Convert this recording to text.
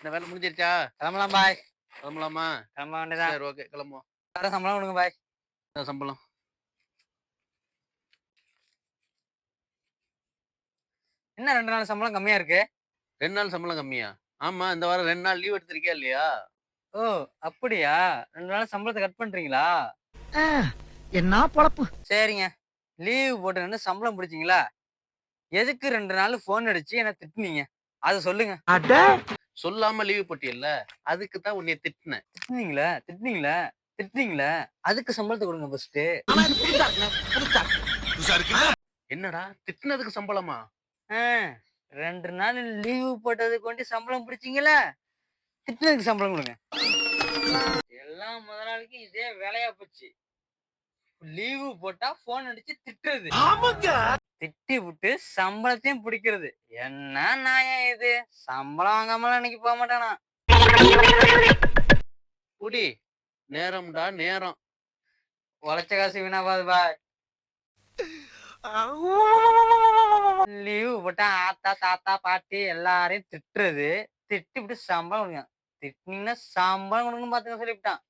இந்த வேலை முடிஞ்சிருச்சா? கிளம்பலாம் பாய். கிளம்பலாமா? கிளம்ப வேண்டியதான். சரி, ஓகே, கிளம்புவோம். வேற சம்பளம் கொடுங்க பாய். என்ன சம்பளம்? என்ன 2 நாள் சம்பளம் கம்மியா இருக்கு? 2 நாள் சம்பளம் கம்மியா? ஆமா, இந்த வாரம் 2 நாள் லீவ் எடுத்திருக்கியா இல்லையா? ஓ! அப்படியா? 2 நாள் சம்பளத்த கட் பண்றீங்களா? ஆ, என்னா பொழப்பு. சரிங்க. லீவ் போட்டு சம்பளம் புடிச்சீங்களா? எதுக்கு 2 நாள் ஃபோன் அடிச்சு என்ன திட்டுனீங்க? அத சொல்லுங்க. அட சொல்லாம லீவ் போட்டியல்ல, அதுக்கு தான் உன்னைய திட்டுனேன். திட்டுனீங்களா? திட்டுனீங்களா? திட்டுனீங்களா? அதுக்கு சம்பளத்த குடுங்க ஃபர்ஸ்ட்டு. ஆனா இது புதுசா இருக்குண்ணே, புதுசா இருக்கு. என்னடா திட்டுனதுக்கு சம்பளமா? ஆ 2 நாள் லீவ் போட்டதுக்கு வேண்டி சம்பளம் புடிச்சீங்களா? திட்டுனதுக்கு சம்பளம் குடுங்க. எல்லா முதலாளிக்கும் இதே வேலையா போச்சு. லீவு போட்டா ஃபோன் அடிச்சு திட்டுறது. ஆமாங்க. திட்டிவுட்டு சம்பளத்தையும் புடிக்கிறது. என்ன நியாயம் இது? சம்பளம் வாங்காமலாம் இன்னைக்கு போமாட்டானா? புடி. நேரம்டா நேரம். உழைச்ச காசு வீணா போகாது பாய். லீவு போட்டா ஆத்தா, தாத்தா, பாட்டி எல்லாரையும் திட்டுறது. திட்டிப்புட்டு சம்பளம் குடுங்க. திட்டுனீங்கன்னா சம்பளம் குடுக்கணும்னு பாத்துக்க சொல்லிப்புட்டான்.